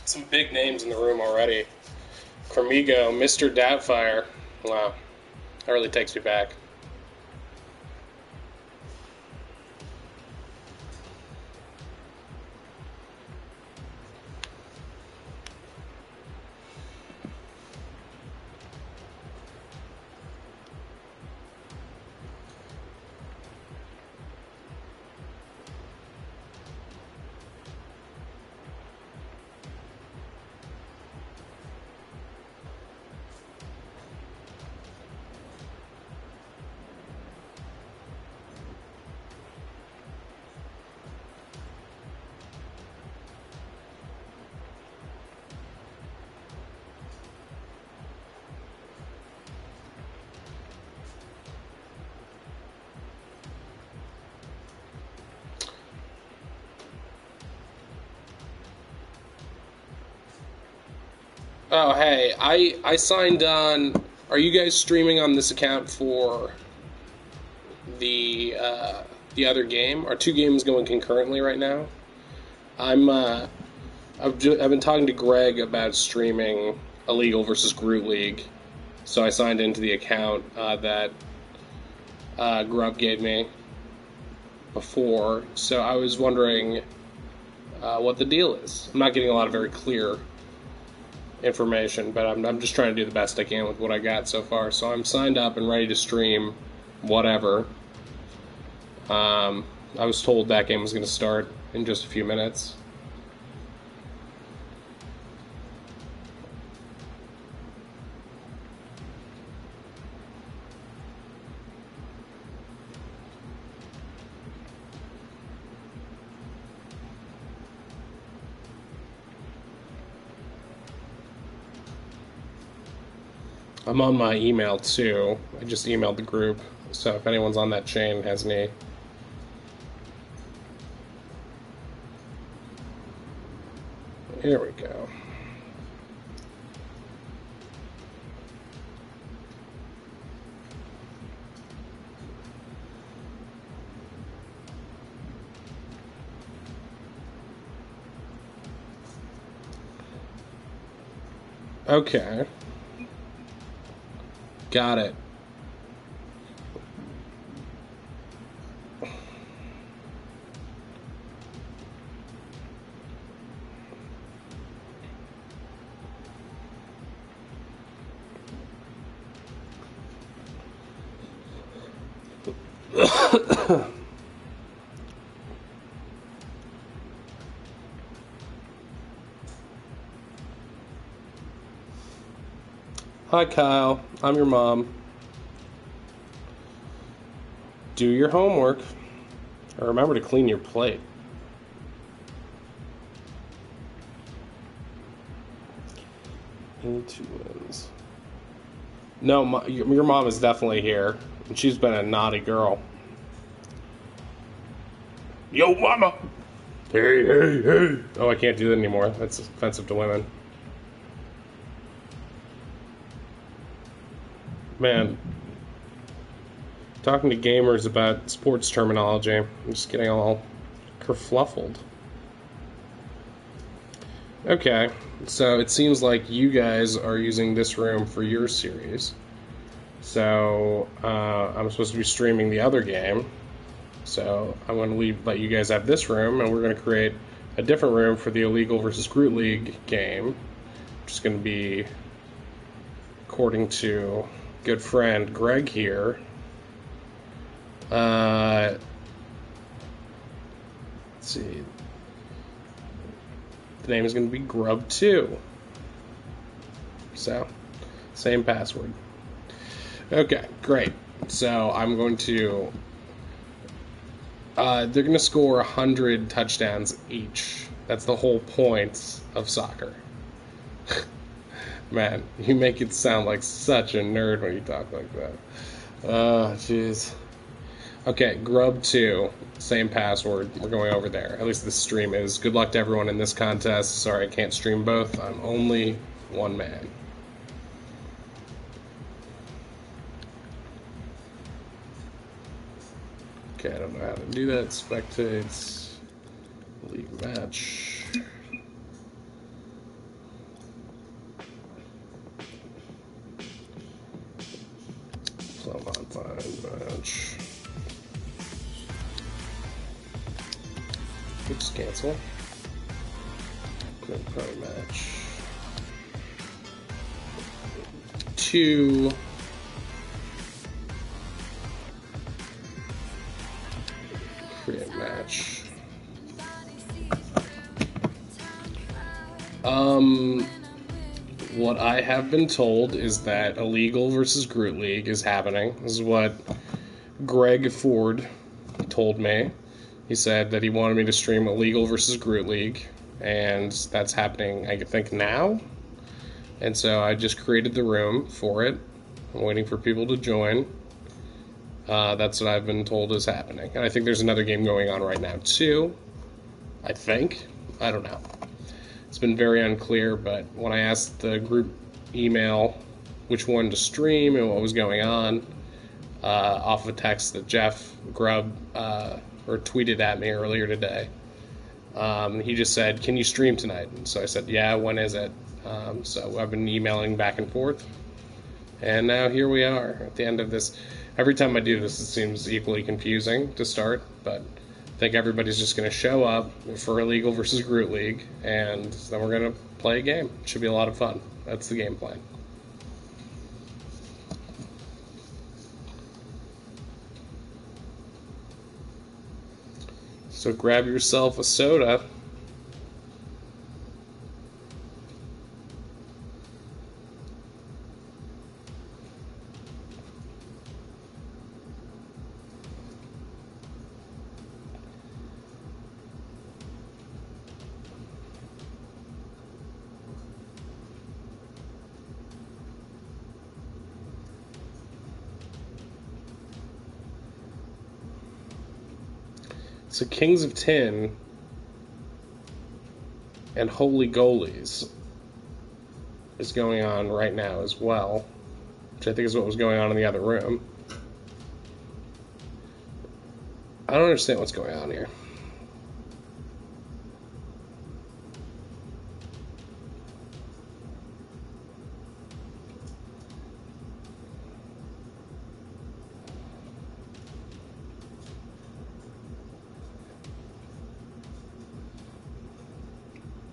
Some big names in the room already. Cremigo, Mr. Doubtfire. Wow, that really takes me back. Oh, hey, I signed on. Are you guys streaming on this account for the other game? Are two games going concurrently right now? I've been talking to Greg about streaming Illegal versus Groot League, so I signed into the account that Grub gave me before. So I was wondering what the deal is. I'm not getting a lot of very clear information, but I'm just trying to do the best I can with what I got so far. So I'm signed up and ready to stream whatever. I was told that game was going to start in just a few minutes. I'm on my email too. I just emailed the group, so if anyone's on that chain has any. Here we go. Okay. Got it. Hi, Kyle. I'm your mom. Do your homework. And remember to clean your plate. Need 2 wins. No, your mom is definitely here. And she's been a naughty girl. Yo, mama! Hey, hey, hey! Oh, I can't do that anymore. That's offensive to women. Man, talking to gamers about sports terminology, I'm just getting all kerfluffled. Okay, so it seems like you guys are using this room for your series. So I'm supposed to be streaming the other game. So I'm going to let you guys have this room, and we're going to create a different room for the Illegal versus Groot League game, which is going to be, according to good friend Greg here, let's see, the name is going to be Grub2. So, same password. Okay, great. So I'm going to, they're going to score 100 touchdowns each. That's the whole point of soccer. Man, you make it sound like such a nerd when you talk like that. Oh, jeez. Okay, Grub2, same password. We're going over there. At least this stream is. Good luck to everyone in this contest. Sorry I can't stream both. I'm only one man. Okay, I don't know how to do that. Spectates. League match. Find match. Oops, cancel. Create party match. 2. Create match. What I have been told is that Illegal versus Groot League is happening. This is what Greg Ford told me. He said that he wanted me to stream Illegal versus Groot League, and that's happening, I think, now. And so I just created the room for it. I'm waiting for people to join. That's what I've been told is happening. And I think there's another game going on right now, too. I think. I don't know. It's been very unclear, but when I asked the group email which one to stream and what was going on, off of a text that Jeff Grubb or tweeted at me earlier today, he just said, "Can you stream tonight?" And so I said, "Yeah, when is it?" So I've been emailing back and forth, and now here we are at the end of this. Every time I do this, it seems equally confusing to start, but I think everybody's just going to show up for Illegal versus Groot League, and then we're going to play a game. It should be a lot of fun. That's the game plan. So grab yourself a soda. So Kings of Tin and Holy Goalies is going on right now as well, which I think is what was going on in the other room. I don't understand what's going on here.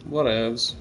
Whatevs.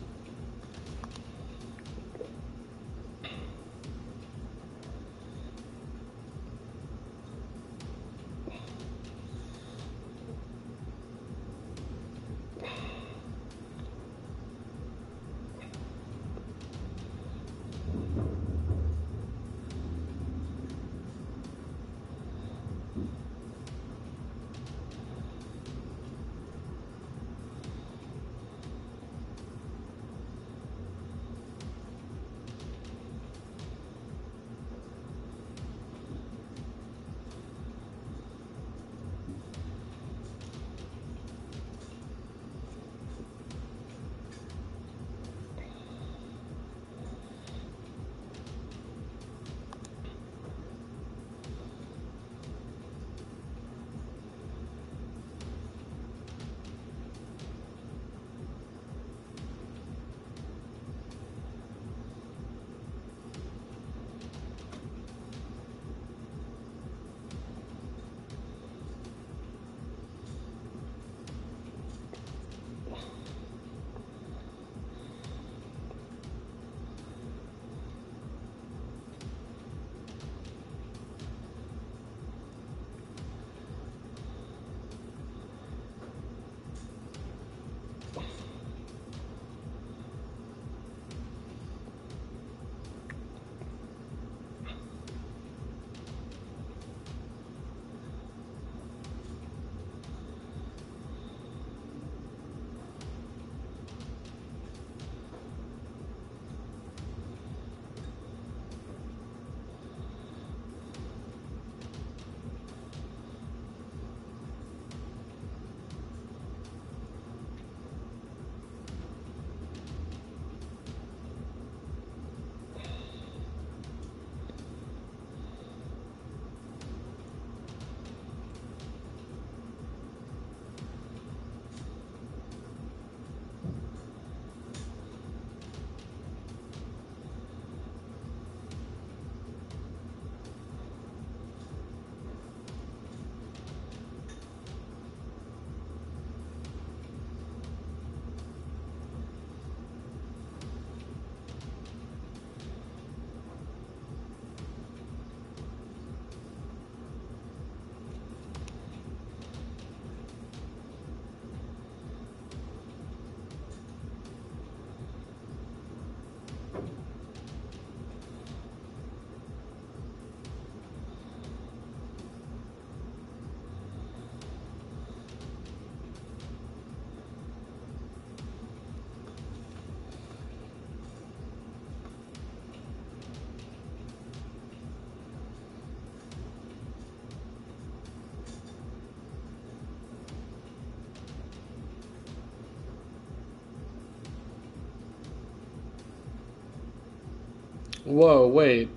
Whoa, wait.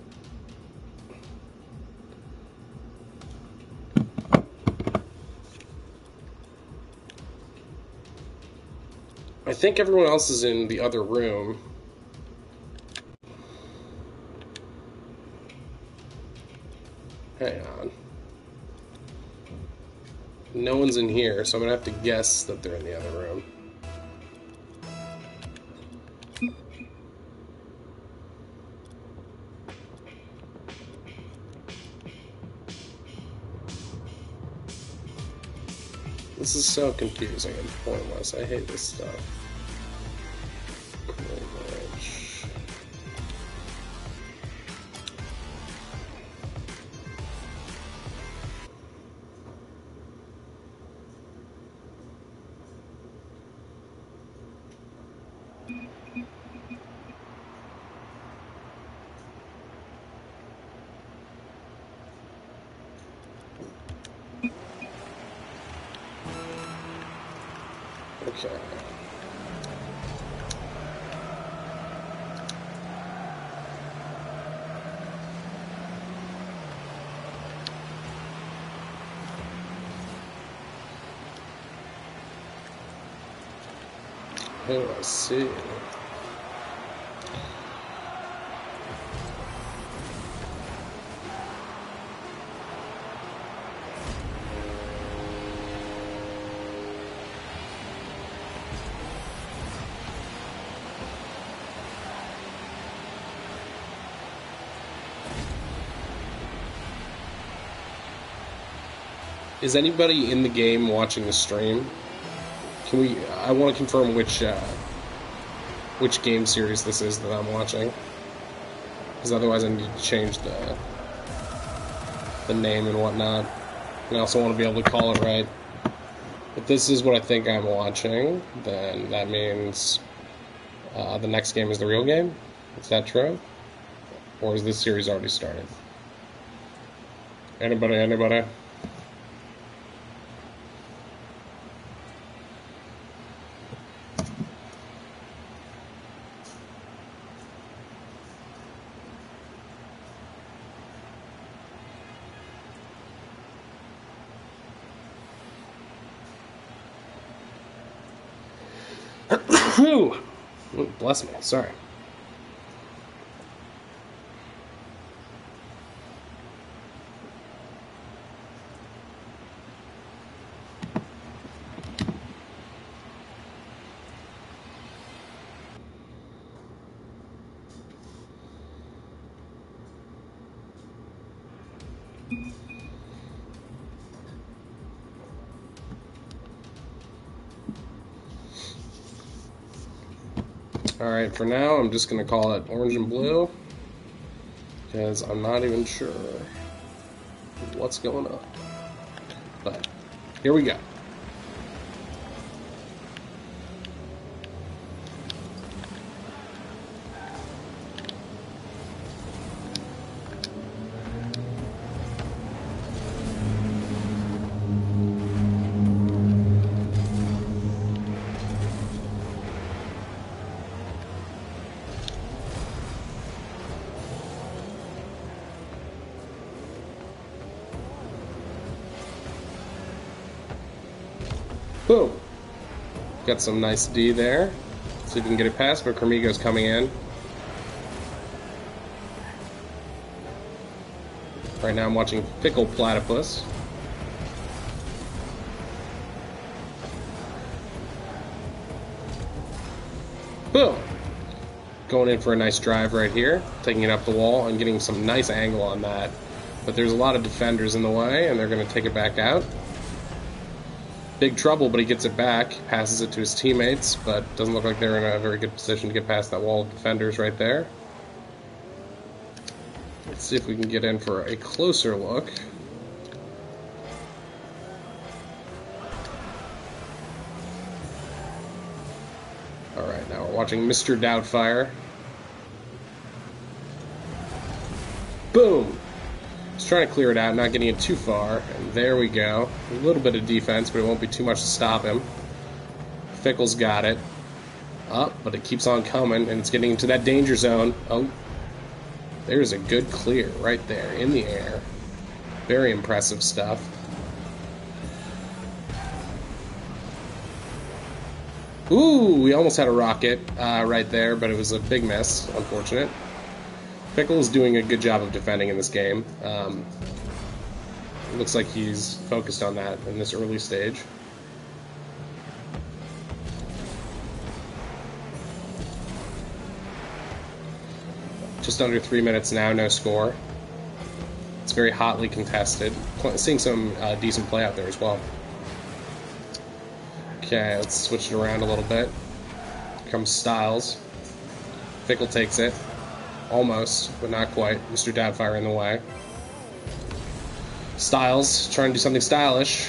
I think everyone else is in the other room. Hang on. No one's in here, so I'm gonna have to guess that they're in the other room. This is so confusing and pointless. I hate this stuff. Okay. Oh, I see. Is anybody in the game watching the stream? Can we? I want to confirm which game series this is that I'm watching, because otherwise I need to change the name and whatnot. And I also want to be able to call it right. If this is what I think I'm watching, then that means the next game is the real game. Is that true? Or is this series already started? Anybody? Anybody? Whew. Ooh, bless me. Sorry. Alright, for now, I'm just going to call it orange and blue, because I'm not even sure what's going on. But, here we go. Boom. Got some nice D there. See if we can get it past, but Cremigo's coming in. Right now I'm watching Pickle Platypus. Boom. Going in for a nice drive right here. Taking it up the wall and getting some nice angle on that. But there's a lot of defenders in the way, and they're going to take it back out. Big trouble, but he gets it back, passes it to his teammates, but doesn't look like they're in a very good position to get past that wall of defenders right there. Let's see if we can get in for a closer look. Alright, now we're watching Mr. Doubtfire. Boom! He's trying to clear it out, not getting it too far, and there we go. A little bit of defense, but it won't be too much to stop him. Fickle's got it. Up, but it keeps on coming, and it's getting into that danger zone. Oh. There's a good clear right there in the air. Very impressive stuff. Ooh, we almost had a rocket right there, but it was a big miss. Unfortunate. Pickle is doing a good job of defending in this game. It looks like he's focused on that in this early stage. Just under 3 minutes now, no score. It's very hotly contested. Seeing some decent play out there as well. Okay, let's switch it around a little bit. Here comes Styles. Fickle takes it. Almost, but not quite. Mr. Doubtfire in the way. Styles trying to do something stylish.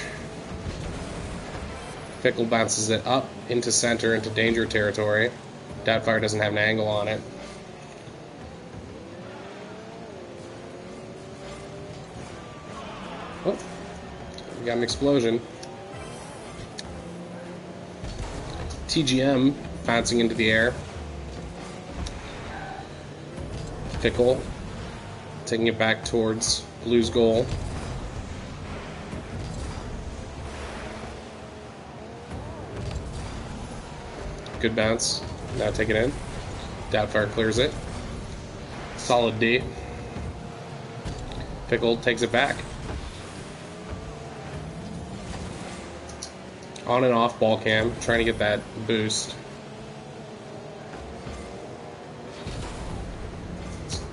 Fickle bounces it up into center, into danger territory. Doubtfire doesn't have an angle on it. Oh, we got an explosion. TGM bouncing into the air. Fickle taking it back towards Blue's goal. Good bounce. Now take it in. Doubtfire clears it. Solid D. Fickle takes it back. On and off ball cam, trying to get that boost.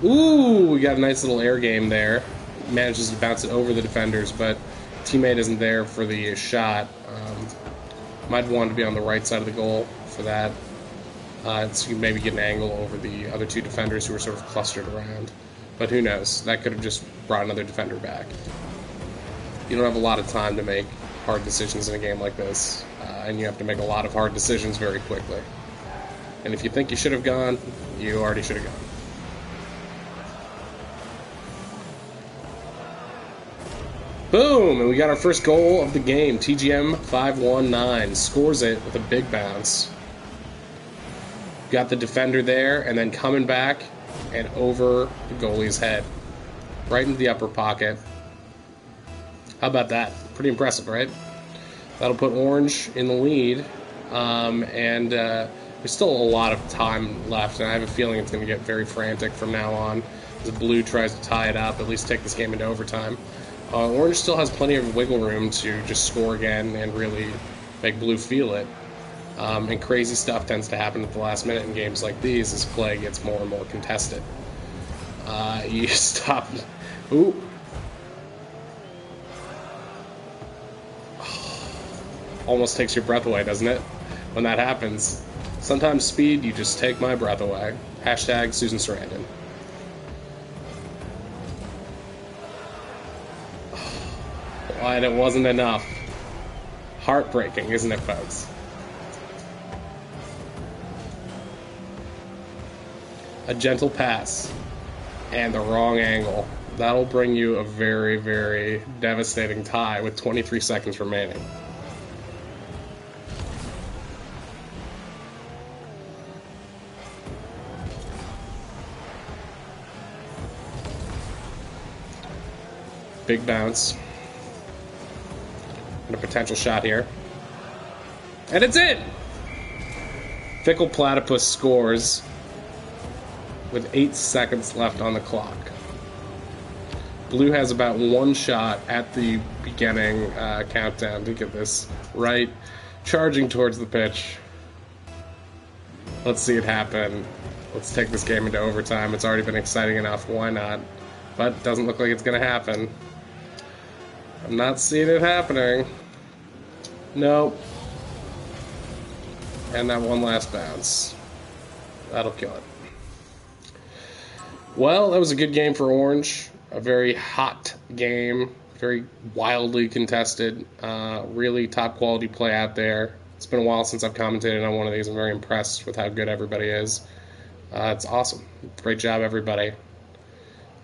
Ooh, we got a nice little air game there. Manages to bounce it over the defenders, but teammate isn't there for the shot. Might want to be on the right side of the goal for that. So you can maybe get an angle over the other two defenders who are sort of clustered around. But who knows? That could have just brought another defender back. You don't have a lot of time to make hard decisions in a game like this, and you have to make a lot of hard decisions very quickly. And if you think you should have gone, you already should have gone. Boom! And we got our first goal of the game. TGM 519 scores it with a big bounce. Got the defender there, and then coming back and over the goalie's head. Right into the upper pocket. How about that? Pretty impressive, right? That'll put Orange in the lead. And there's still a lot of time left, and I have a feeling it's going to get very frantic from now on as Blue tries to tie it up, at least take this game into overtime. Orange still has plenty of wiggle room to just score again and really make Blue feel it. And crazy stuff tends to happen at the last minute in games like these as play gets more and more contested. You stop. Ooh. Almost takes your breath away, doesn't it? When that happens. Sometimes speed, you just take my breath away. Hashtag Susan Sarandon. And it wasn't enough. Heartbreaking, isn't it, folks? A gentle pass and the wrong angle. That'll bring you a very, very devastating tie with 23 seconds remaining. Big bounce. And a potential shot here. And it's in! Fickle Platypus scores with 8 seconds left on the clock. Blue has about one shot at the beginning countdown to get this right. Charging towards the pitch. Let's see it happen. Let's take this game into overtime. It's already been exciting enough. Why not? But it doesn't look like it's going to happen. I'm not seeing it happening. Nope. And that one last bounce. That'll kill it. Well, that was a good game for Orange. A very hot game. Very wildly contested. Really top quality play out there. It's been a while since I've commentated on one of these. I'm very impressed with how good everybody is. It's awesome. Great job, everybody.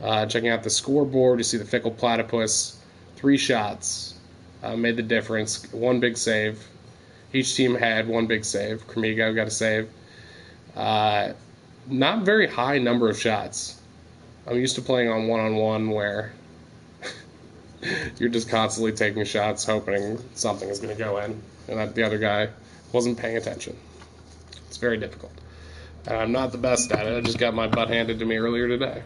Checking out the scoreboard, you see the Fickle Platypus. 3 shots made the difference. One big save. Each team had one big save. Cremigo got a save. Not very high number of shots. I'm used to playing on one-on-one where you're just constantly taking shots, hoping something is going to go in, and that the other guy wasn't paying attention. It's very difficult. And I'm not the best at it. I just got my butt handed to me earlier today.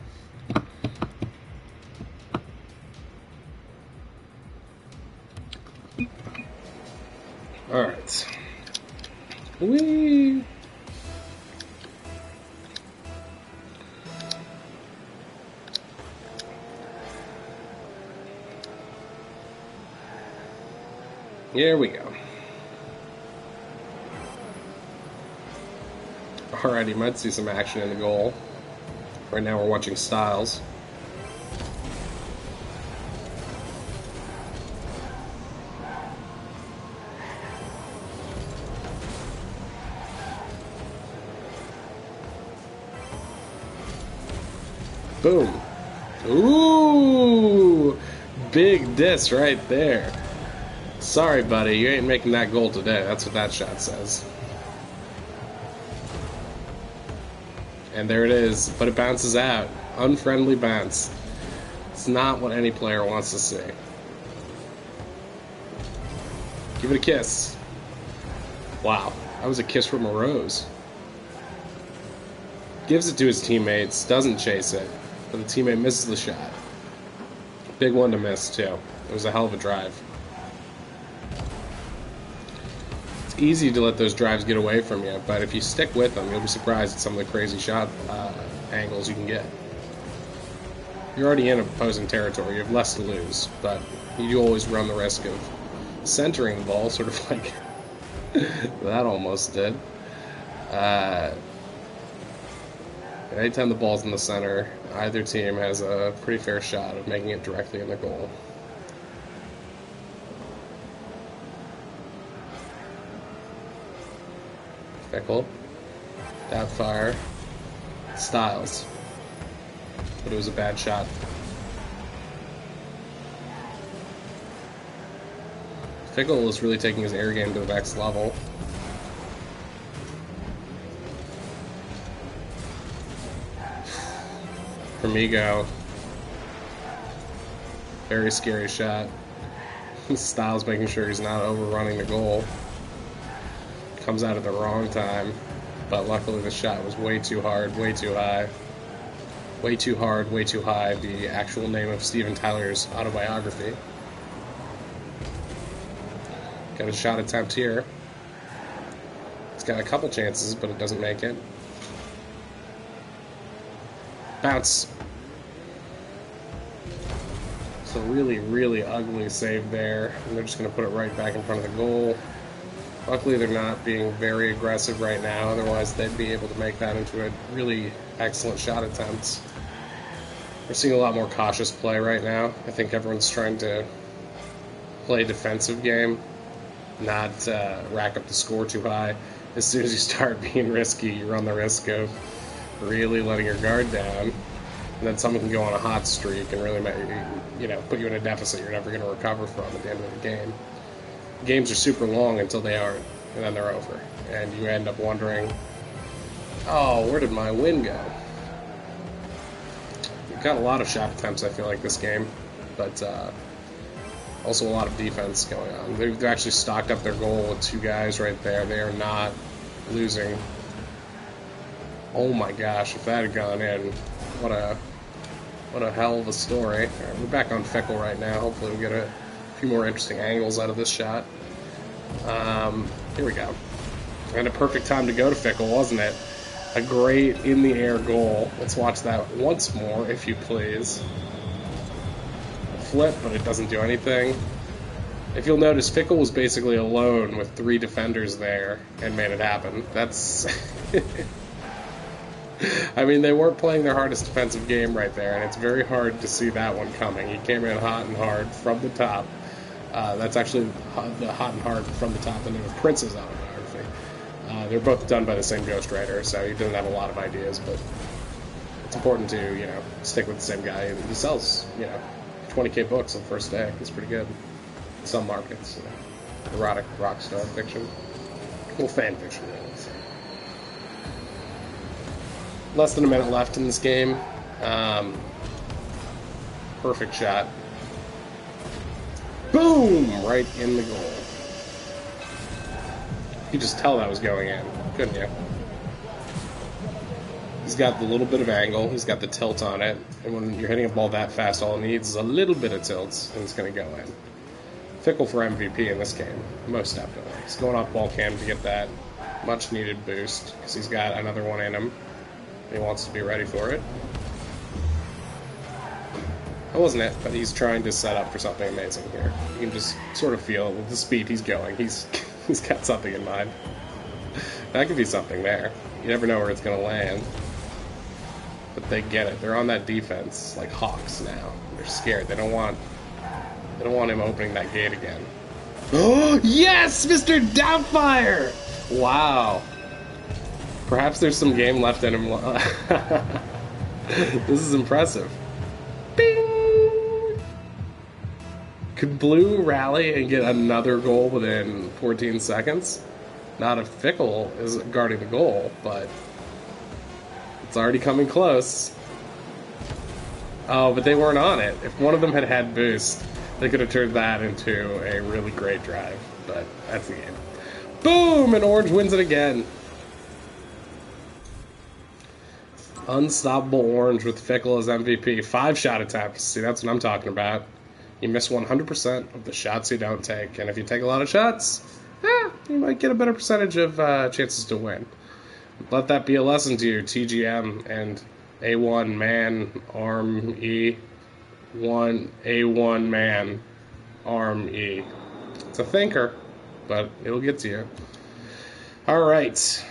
Alright. Whee! Here we go. Alright, you might see some action in the goal. Right now we're watching Styles. Boom. Ooh! Big diss right there. Sorry, buddy, you ain't making that goal today. That's what that shot says. And there it is, but it bounces out. Unfriendly bounce. It's not what any player wants to see. Give it a kiss. Wow, that was a kiss from a rose. Gives it to his teammates, doesn't chase it, but the teammate misses the shot. Big one to miss, too. It was a hell of a drive. It's easy to let those drives get away from you, but if you stick with them, you'll be surprised at some of the crazy shot angles you can get. You're already in opposing territory. You have less to lose, but you do always run the risk of centering the ball, sort of like that almost did. Anytime the ball's in the center, either team has a pretty fair shot of making it directly in the goal. Fickle. That fire. Styles. But it was a bad shot. Fickle is really taking his air game to the next level. Amigo. Very scary shot. Styles making sure he's not overrunning the goal. Comes out at the wrong time, but luckily the shot was way too hard, way too high. Way too hard, way too high, the actual name of Steven Tyler's autobiography. Got a shot attempt here. It's got a couple chances, but it doesn't make it. Bounce. So really, really ugly save there. And they're just going to put it right back in front of the goal. Luckily, they're not being very aggressive right now. Otherwise, they'd be able to make that into a really excellent shot attempt. We're seeing a lot more cautious play right now. I think everyone's trying to play a defensive game, not rack up the score too high. As soon as you start being risky, you run the risk of really letting your guard down, and then someone can go on a hot streak and really make put you in a deficit you're never going to recover from at the end of the game. Games are super long until they aren't, and then they're over, and you end up wondering, oh, where did my win go? We've got a lot of shot attempts, I feel like, this game, but also a lot of defense going on. They've actually stocked up their goal with two guys right there. They are not losing. Oh my gosh, if that had gone in, what a hell of a story. Right, we're back on Fickle right now. Hopefully we'll get a few more interesting angles out of this shot. Here we go. And a perfect time to go to Fickle, wasn't it? A great in-the-air goal. Let's watch that once more, if you please. Flip, but it doesn't do anything. If you'll notice, Fickle was basically alone with three defenders there and made it happen. That's... I mean, they weren't playing their hardest defensive game right there, and it's very hard to see that one coming. He came in hot and hard from the top. That's actually the hot and hard from the top, the name of Prince's autobiography. They're both done by the same ghostwriter, so he doesn't have a lot of ideas, but it's important to, stick with the same guy. He sells, 20K books on the first day. It's pretty good. Some markets, erotic rock star fiction. Well, fan fiction, really. So. Less than a minute left in this game. Perfect shot. Boom! Right in the goal. You could just tell that was going in, couldn't you? He's got the little bit of angle, he's got the tilt on it, and when you're hitting a ball that fast, all it needs is a little bit of tilt, and it's going to go in. Fickle for MVP in this game, most definitely. He's going off ball cam to get that much-needed boost, because he's got another one in him. He wants to be ready for it. That wasn't it, but he's trying to set up for something amazing here. You can just sort of feel with the speed he's going, he's got something in mind. That could be something there. You never know where it's going to land. But they get it. They're on that defense like hawks now. They're scared. They don't want him opening that gate again. Oh, yes, Mr. Doubtfire! Wow. Perhaps there's some game left in him. This is impressive. Bing! Could Blue rally and get another goal within 14 seconds? Not if Fickle is guarding the goal, but it's already coming close. Oh, but they weren't on it. If one of them had had boost, they could have turned that into a really great drive, but that's the game. Boom! And Orange wins it again. Unstoppable Orange with Fickle as MVP. 5 shot attempts. See, that's what I'm talking about. You miss 100% of the shots you don't take, and if you take a lot of shots, you might get a better percentage of chances to win. Let that be a lesson to you, TGM and A1 man arm E. A1 man arm E. It's a thinker, but it'll get to you. All right.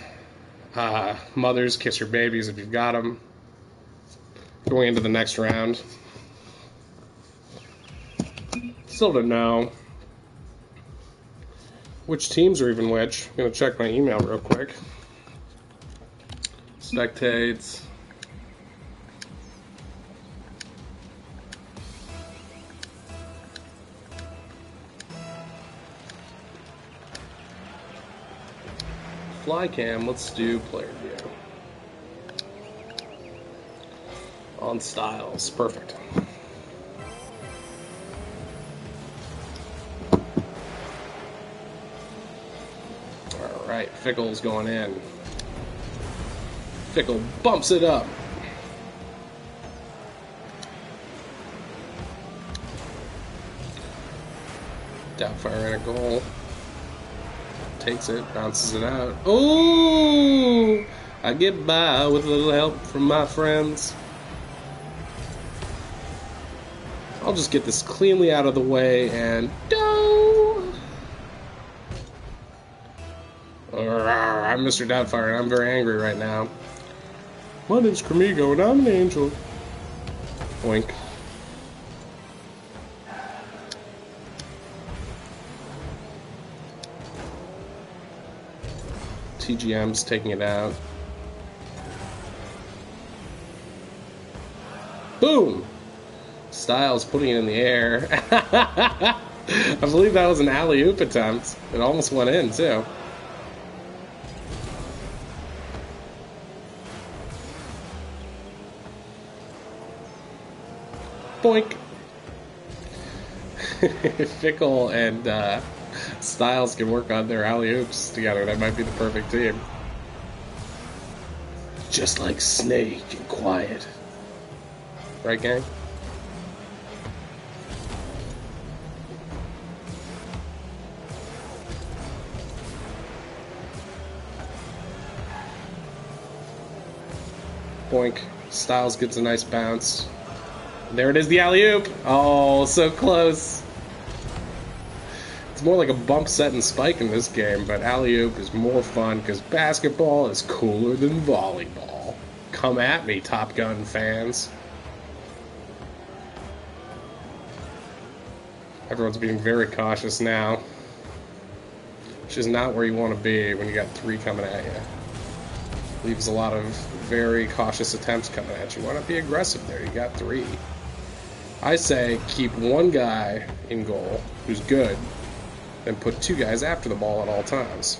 Mothers, kiss your babies if you've got them. Going into the next round. Still don't know which teams are even which. I'm going to check my email real quick. Spectates. Flycam, let's do player view. On styles, perfect. Alright, Fickle's going in. Fickle bumps it up. Doubtfire in a goal. Takes it, bounces it out. Oh! I get by with a little help from my friends. I'll just get this cleanly out of the way and I'm Mr. Doubtfire and I'm very angry right now. My name's Cremigo and I'm an angel. Oink. TGM's taking it out. Boom! Styles putting it in the air. I believe that was an alley-oop attempt. It almost went in, too. Boink! Fickle and Styles can work on their alley-oops together. That might be the perfect team. Just like Snake and Quiet. Right, gang? Boink. Styles gets a nice bounce. There it is, the alley-oop! Oh, so close. It's more like a bump, set, and spike in this game, but alley-oop is more fun because basketball is cooler than volleyball. Come at me, Top Gun fans. Everyone's being very cautious now, which is not where you want to be when you got 3 coming at you. Leaves a lot of very cautious attempts coming at you. Why not be aggressive there? You got 3. I say keep 1 guy in goal who's good, and put 2 guys after the ball at all times.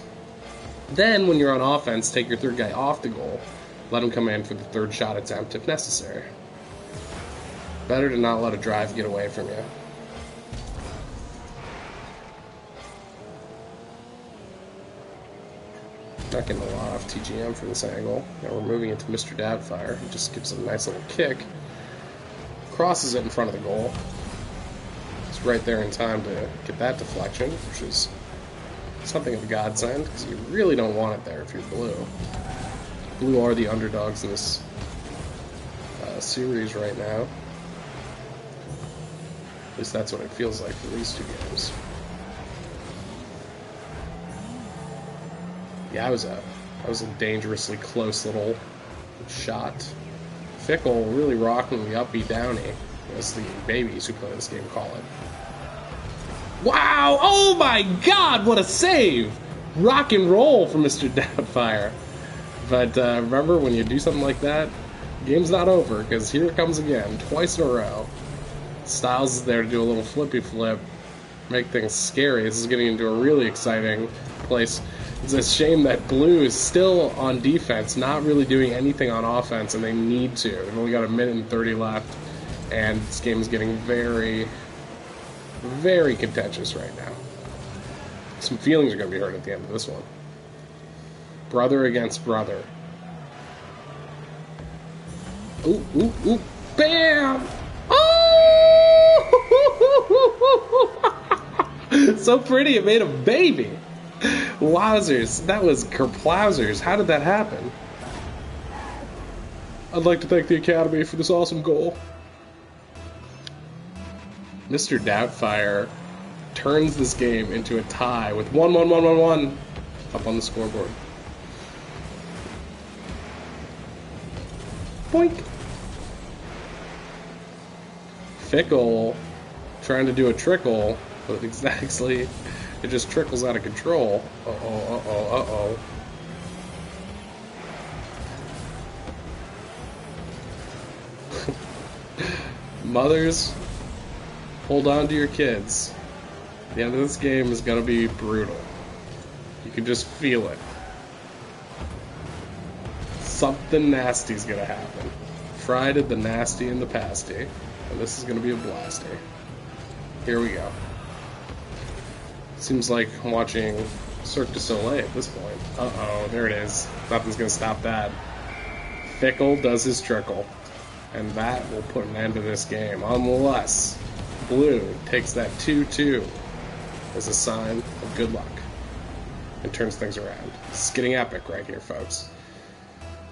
Then, when you're on offense, take your 3rd guy off the goal. Let him come in for the 3rd shot attempt if necessary. Better to not let a drive get away from you. Not getting a lot off TGM from this angle. Now we're moving into Mr. Doubtfire. He just gives it a nice little kick. Crosses it in front of the goal. It's right there in time to get that deflection, which is something of a godsend, because you really don't want it there if you're blue. Blue are the underdogs in this series right now. At least that's what it feels like for these two games. Yeah, that was a dangerously close little shot. Fickle really rocking the upbeat downy, as the babies who play this game call it. Wow! Oh my God! What a save! Rock and roll from Mr. Doubtfire. But remember, when you do something like that, the game's not over, because here it comes again, twice in a row. Styles is there to do a little flippy flip, make things scary. This is getting into a really exciting place. It's a shame that Blue is still on defense, not really doing anything on offense, and they need to. They've only got a minute and 30 left, and this game is getting very, very contentious right now. Some feelings are going to be hurt at the end of this one. Brother against brother. Ooh, ooh, ooh, bam! Oh! So pretty, it made a baby. Wowzers, that was kerplowzers. How did that happen? I'd like to thank the Academy for this awesome goal. Mr. Doubtfire turns this game into a tie with 1-1-1-1-1 up on the scoreboard. Boink! Fickle trying to do a trickle, but exactly it just trickles out of control. Uh-oh, uh-oh, uh-oh. Mothers, hold on to your kids. The end of this game is going to be brutal. You can just feel it. Something nasty is going to happen. Fry did the nasty and the pasty, and this is going to be a blasty. Here we go. Seems like I'm watching Cirque du Soleil at this point. Uh-oh, there it is. Nothing's going to stop that. Fickle does his trickle, and that will put an end to this game, unless Blue takes that 2-2 as a sign of good luck and turns things around. It's getting epic right here, folks.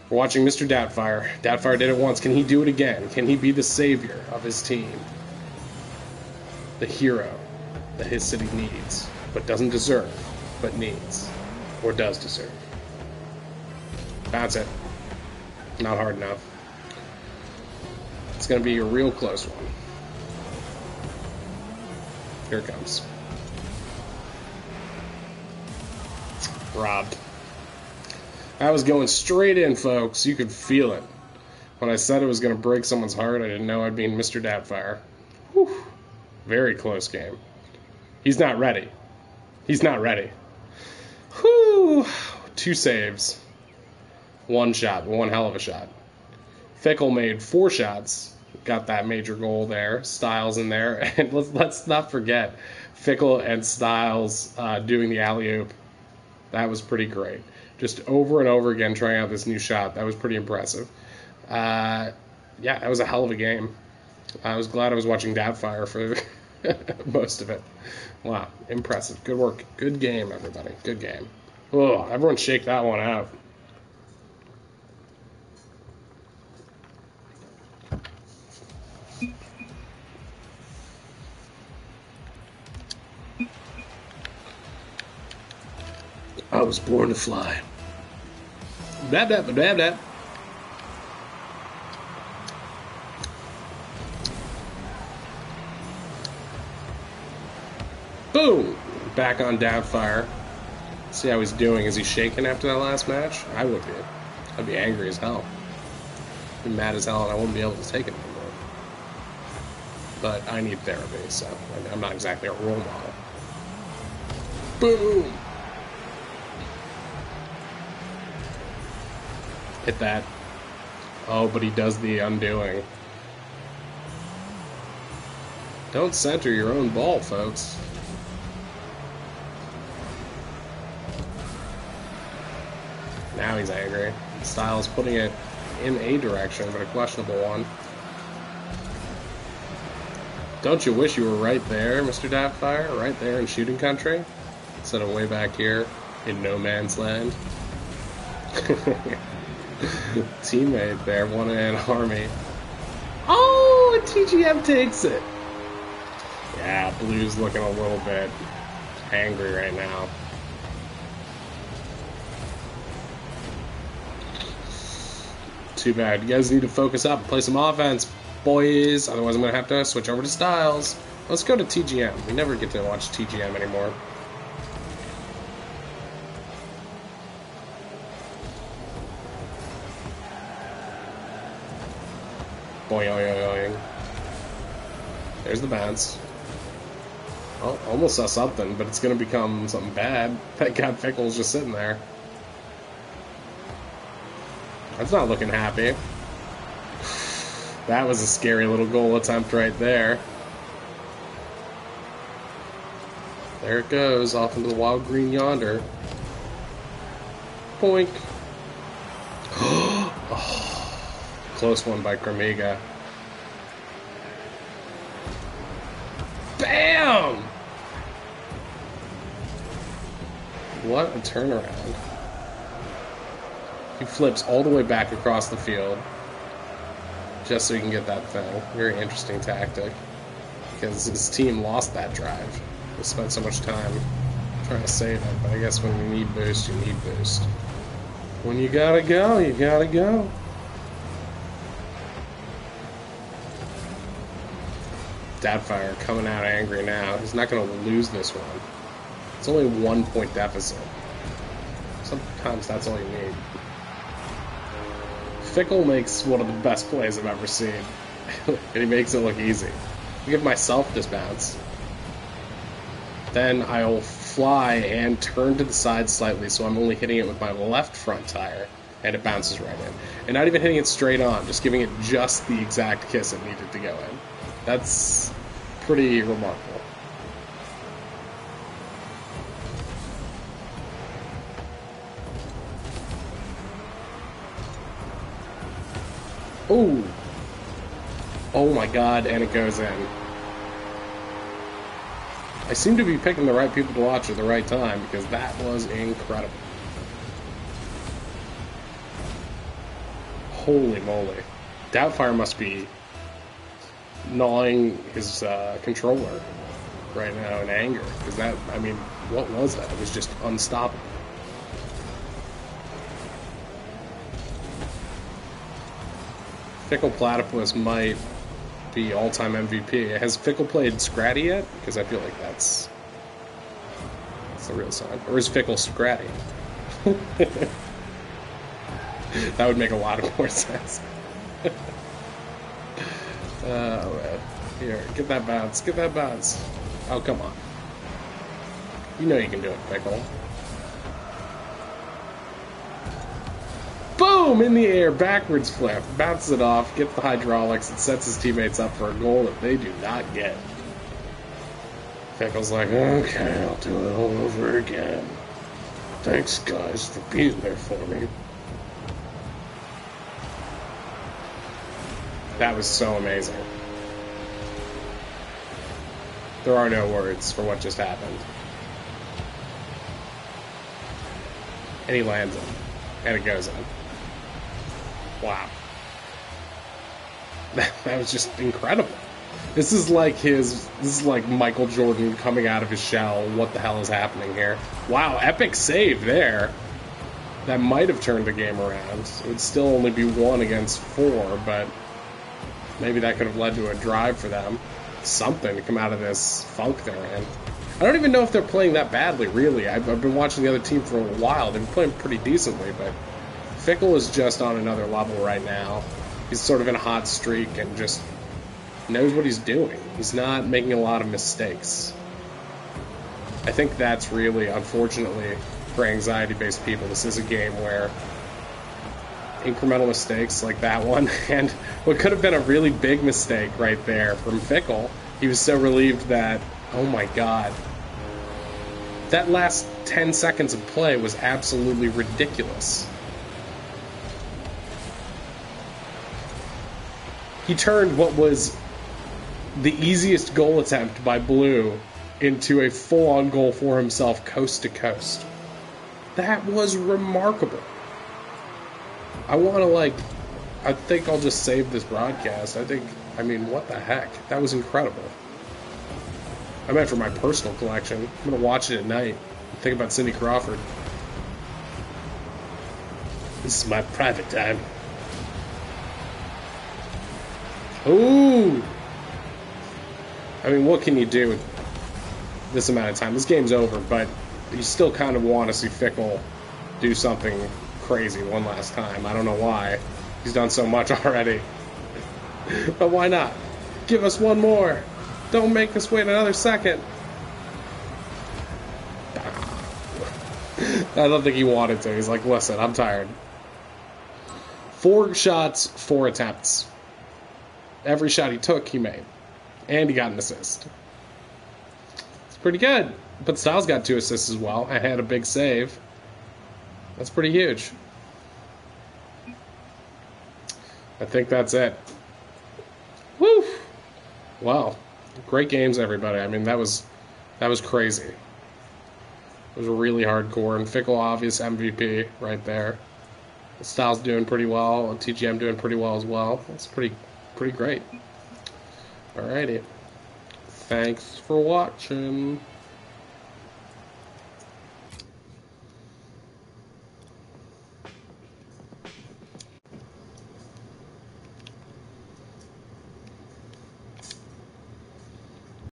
We're watching Mr. Doubtfire. Doubtfire did it once. Can he do it again? Can he be the savior of his team? The hero that his city needs, but doesn't deserve, but needs, or does deserve. That's it. Not hard enough. It's going to be a real close one. Here it comes. Robbed. I was going straight in, folks. You could feel it. When I said it was going to break someone's heart, I didn't know I'd be in Mr. Doubtfire. Whew. Very close game. He's not ready. He's not ready. Whew. 2 saves. 1 shot. One hell of a shot. Fickle made 4 shots. Got that major goal there. Styles in there. And let's not forget Fickle and Styles doing the alley-oop. That was pretty great. Just over and over again trying out this new shot. That was pretty impressive. Yeah, that was a hell of a game. I was glad I was watching Doubtfire for most of it. Wow, impressive. Good work. Good game, everybody. Good game. Oh, everyone shake that one out. I was born to fly. Dab, dab, dab, dab. Boom! Back on Doubtfire. See how he's doing. Is he shaking after that last match? I would be. I'd be angry as hell. I'd be mad as hell, and I wouldn't be able to take it anymore. But I need therapy, so I'm not exactly a role model. Boom! Hit that. Oh, but he does the undoing. Don't center your own ball, folks. Now he's angry. Styles putting it in a direction, but a questionable one. Don't you wish you were right there, Mr. Daftfire? Right there in shooting country? Instead of way back here in no man's land? Teammate there, one-man army. Oh, and TGM takes it. Yeah, Blue's looking a little bit angry right now. Too bad. You guys need to focus up and play some offense, boys. Otherwise, I'm going to have to switch over to Styles. Let's go to TGM. We never get to watch TGM anymore. Boing, boing, boing. There's the bounce. Oh, almost saw something, but it's going to become something bad. That God Fickle's just sitting there. That's not looking happy. That was a scary little goal attempt right there. There it goes, off into the wild green yonder. Boink. Oh, close one by Cremiga. Bam! What a turnaround. He flips all the way back across the field just so he can get that thing. Very interesting tactic. Because his team lost that drive. They spent so much time trying to save it. But I guess when you need boost, you need boost. When you gotta go, you gotta go. Dadfire coming out angry now. He's not going to lose this one. It's only 1 point deficit. Sometimes that's all you need. Fickle makes one of the best plays I've ever seen. And he makes it look easy. I give myself this bounce. Then I'll fly and turn to the side slightly, so I'm only hitting it with my left front tire, and it bounces right in. And not even hitting it straight on, just giving it just the exact kiss it needed to go in. That's pretty remarkable. Ooh. Oh my god, and it goes in. I seem to be picking the right people to watch at the right time, because that was incredible. Holy moly. Doubtfire must be gnawing his controller right now in anger, because that, I mean, what was that? It was just unstoppable. Fickle Platypus might be all-time MVP. Has Fickle played Scratty yet? Because I feel like that's the real sign. Or is Fickle Scratty? That would make a lot of more sense. Oh, man. Here, get that bounce. Get that bounce. Oh, come on. You know you can do it, Fickle. Boom! In the air, backwards flip. Bounces it off, gets the hydraulics, and sets his teammates up for a goal that they do not get. Fickle's like, okay, I'll do it all over again. Thanks, guys, for being there for me. That was so amazing. There are no words for what just happened. And he lands it. And it goes in. Wow. That was just incredible. This is like Michael Jordan coming out of his shell. What the hell is happening here? Wow, epic save there. That might have turned the game around. It would still only be 1 against 4, but maybe that could have led to a drive for them. Something to come out of this funk they're in. I don't even know if they're playing that badly, really. I've been watching the other team for a while. They've been playing pretty decently, but Fickle is just on another level right now. He's sort of in a hot streak and just knows what he's doing. He's not making a lot of mistakes. I think that's really, unfortunately, for anxiety-based people, this is a game where incremental mistakes like that one, and what could have been a really big mistake right there from Fickle, He was so relieved that, oh my god. That last 10 seconds of play was absolutely ridiculous. He turned what was the easiest goal attempt by Blue into a full-on goal for himself, coast to coast. That was remarkable. I want to, I think I'll just save this broadcast. I mean, what the heck? That was incredible. I meant for my personal collection. I'm going to watch it at night. Think about Cindy Crawford. This is my private time. Ooh! I mean, what can you do with this amount of time? This game's over, but you still kind of want to see Fickle do something crazy one last time. I don't know why. He's done so much already. But why not? Give us one more. Don't make us wait another second. I don't think he wanted to. He's like, listen, I'm tired. 4 shots, 4 attempts. Every shot he took, he made. And he got an assist. It's pretty good. But Styles got 2 assists as well and had a big save. That's pretty huge. I think that's it. Woo! Wow. Great games, everybody. I mean, that was crazy. It was really hardcore. And Fickle, obvious MVP right there. Styles doing pretty well. And TGM doing pretty well as well. That's pretty great. Alrighty. Thanks for watching.